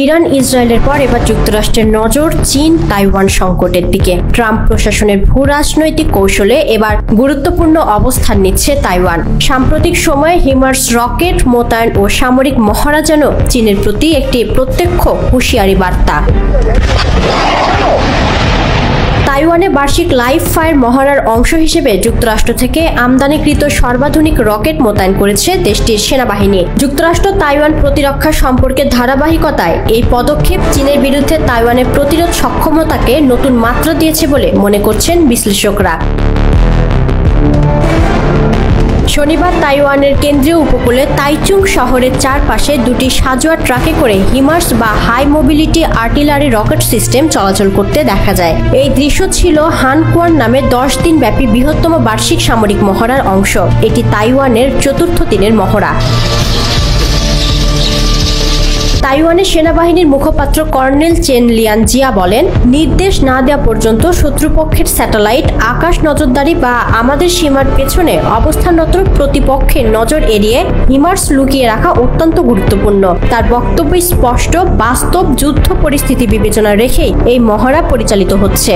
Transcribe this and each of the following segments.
Iran ইসরায়েলের পর এবার যুক্তরাষ্ট্রের নজর চীন তাইওয়ান সংকটের দিকে। ট্রাম্প প্রশাসনের ভূ রাজনৈতিক কৌশলে এবার গুরুত্বপূর্ণ অবস্থান নিচ্ছে তাইওয়ান। সাম্প্রতিক সময়ে হিমার্স রকেট মোতায়েন ও সামরিক মহড়া যেন চীনের প্রতি একটি প্রত্যক্ষ হুঁশিয়ারি বার্তা। তাইওয়ানে বার্ষিক লাইভ ফায়ার মহড়ার অংশ হিসেবে যুক্তরাষ্ট্র থেকে আমদানিকৃত সর্বাধুনিক রকেট মোতায়েন করেছে দেশটির সেনাবাহিনী। যুক্তরাষ্ট্র তাইওয়ান প্রতিরক্ষা সম্পর্কের ধারাবাহিকতায় এই পদক্ষেপ চীনের বিরুদ্ধে তাইওয়ানের প্রতিরোধ সক্ষমতাকে নতুন মাত্রা দিয়েছে বলে মনে করছেন বিশ্লেষকরা। শনিবার তাইওয়ানের কেন্দ্রীয় উপকূলে তাইচুং শহরের চারপাশে দুটি সাজোয়া ট্রাকে করে হিমার্স বা high mobility artillery rocket system চলাচল করতে দেখা যায়। এই দৃশ্য ছিল হানকুয়ান নামে 10 দিন ব্যাপী বৃহত্তম বার্ষিক সামরিক মহড়ার অংশ। এটি তাইওয়ানের চতুর্থ দিনের মহড়া। তাইওয়ানের সেনাবাহিনীর মুখপাত্র কর্নেল চেন লিয়ান জিয়া বলেন, নির্দেশ না দেওয়া পর্যন্ত শত্রুপক্ষের স্যাটেলাইট, আকাশ নজরদারি বা আমাদের সীমার পেছনে অবস্থানরত প্রতিপক্ষের নজর এড়িয়ে হিমার্স লুকিয়ে রাখা অত্যন্ত গুরুত্বপূর্ণ। তার বক্তব্য স্পষ্ট, বাস্তব যুদ্ধ পরিস্থিতি বিবেচনা রেখেই এই মহড়া পরিচালিত হচ্ছে।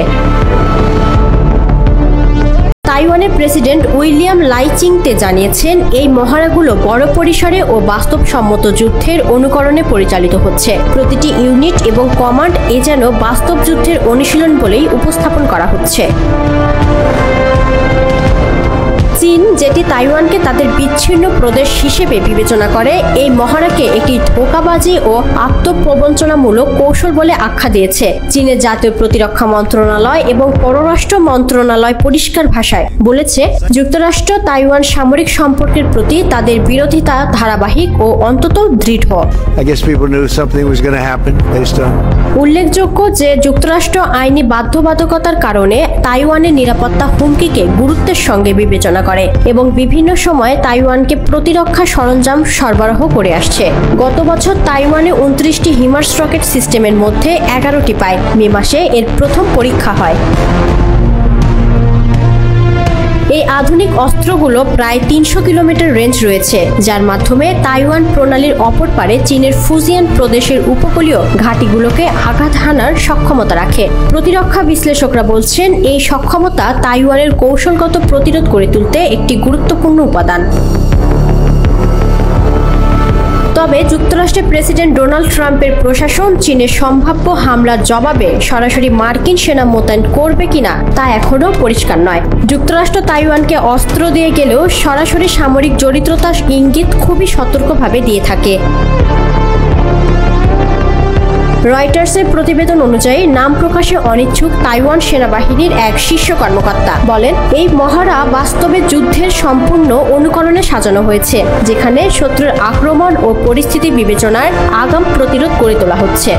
তাইওয়ানের প্রেসিডেন্ট উইলিয়াম লাইচিংতে জানিয়েছেন, এই মহড়াগুলো বড় পরিসরে ও বাস্তবসম্মত যুদ্ধের অনুকরণে পরিচালিত হচ্ছে। প্রতিটি ইউনিট এবং কমান্ড যেন বাস্তব যুদ্ধের অনুশীলন বলেই উপস্থাপন করা হচ্ছে। চীন, যেটি তাইওয়ানকে তাদের বিচ্ছিন্ন প্রদেশ হিসেবে বিবেচনা করে, এই মহড়াকে একটি ধোঁকাবাজি ও আত্মপ্রবঞ্চনামূলক কৌশল বলে আখ্যা দিয়েছে। চীনের জাতীয় প্রতিরক্ষা মন্ত্রণালয় এবং পররাষ্ট্র মন্ত্রণালয় পরিষ্কার ভাষায় বলেছে, যুক্তরাষ্ট্র তাইওয়ান সামরিক সম্পর্কের প্রতি তাদের বিরোধিতা ধারাবাহিক ও অন্তত দৃঢ়। উল্লেখযোগ্য যে যুক্তরাষ্ট্র আইনি বাধ্যবাধকতার কারণে তাইওয়ানের নিরাপত্তা হুমকিকে গুরুত্বের সঙ্গে বিবেচনা করে এবং বিভিন্ন সময়ে তাইওয়ানকে প্রতিরক্ষা সরঞ্জাম সরবরাহ করে আসছে। গত বছর তাইওয়ানে 29টি হিমার্স রকেট সিস্টেমের মধ্যে 11টি পায়। মে মাসে এর প্রথম পরীক্ষা হয়। এই আধুনিক অস্ত্রগুলো প্রায় 300 কিলোমিটার রেঞ্জ রয়েছে, যার মাধ্যমে তাইওয়ান প্রণালীর অপর পারে চীনের ফুজিয়ান প্রদেশের উপকূলীয় ঘাঁটিগুলোকে আঘাত হানার সক্ষমতা রাখে। প্রতিরক্ষা বিশ্লেষকরা বলছেন, এই সক্ষমতা তাইওয়ানের কৌশলগত প্রতিরোধ গড়ে তুলতে একটি গুরুত্বপূর্ণ উপাদান। তবে যুক্তরাষ্ট্রের প্রেসিডেন্ট ডোনাল্ড ট্রাম্পের প্রশাসন চীনের সম্ভাব্য হামলার জবাবে সরাসরি মার্কিন সেনা মোতায়েন করবে কিনা তা এখনও পরিষ্কার নয়। যুক্তরাষ্ট্র তাইওয়ানকে অস্ত্র দিয়ে গেলেও সরাসরি সামরিক জড়িততার ইঙ্গিত খুবই সতর্কভাবে দিয়ে থাকে। রয়টার্সের প্রতিবেদন অনুযায়ী নাম প্রকাশে অনিচ্ছুক তাইওয়ান সেনাবাহিনীর এক শীর্ষ কর্মকর্তা বলেন, এই মহড়া বাস্তবে যুদ্ধের সম্পূর্ণ অনুকরণে সাজানো হয়েছে, যেখানে শত্রুর আক্রমণ ও পরিস্থিতি বিবেচনায় আগাম প্রতিরোধ গড়ে তোলা হচ্ছে।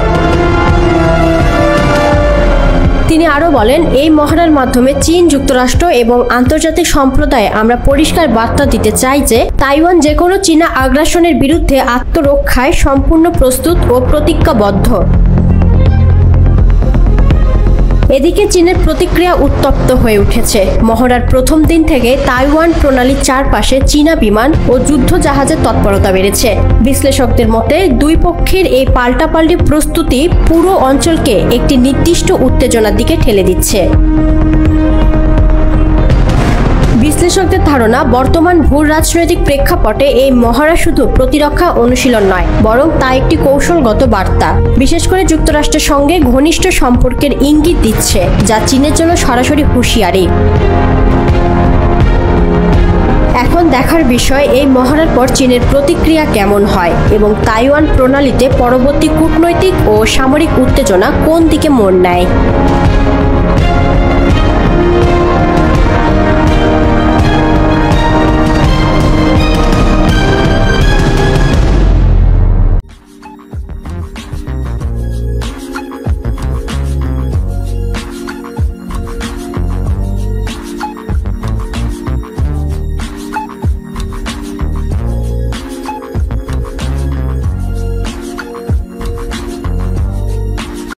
তিনি আরও বলেন, এই মহড়ার মাধ্যমে চীন, যুক্তরাষ্ট্র এবং আন্তর্জাতিক সম্প্রদায়ে আমরা পরিষ্কার বার্তা দিতে চাই যে তাইওয়ান যে কোনো চীনা আগ্রাসনের বিরুদ্ধে আত্মরক্ষায় সম্পূর্ণ প্রস্তুত ও প্রতিজ্ঞাবদ্ধ। এদিকে চীনের প্রতিক্রিয়া উত্তপ্ত হয়ে উঠেছে। মহড়ার প্রথম দিন থেকে তাইওয়ান প্রণালীর চারপাশে চীনা বিমান ও যুদ্ধ জাহাজের তৎপরতা বেড়েছে। বিশ্লেষকদের মতে, দুই পক্ষের এই পাল্টাপাল্টি প্রস্তুতি পুরো অঞ্চলকে একটি নির্দিষ্ট উত্তেজনার দিকে ঠেলে দিচ্ছে। বিশ্লেষকদের ধারণা, বর্তমান ভূ রাজনৈতিক প্রেক্ষাপটে এই মহড়া শুধু প্রতিরক্ষা অনুশীলন নয়, বরং তা একটি কৌশলগত বার্তা। বিশেষ করে যুক্তরাষ্ট্রের সঙ্গে ঘনিষ্ঠ সম্পর্কের ইঙ্গিত দিচ্ছে, যা চীনের জন্য সরাসরি হুঁশিয়ারি। এখন দেখার বিষয়, এই মহড়ার পর চীনের প্রতিক্রিয়া কেমন হয় এবং তাইওয়ান প্রণালীতে পরবর্তী কূটনৈতিক ও সামরিক উত্তেজনা কোন দিকে মোড় নেয়।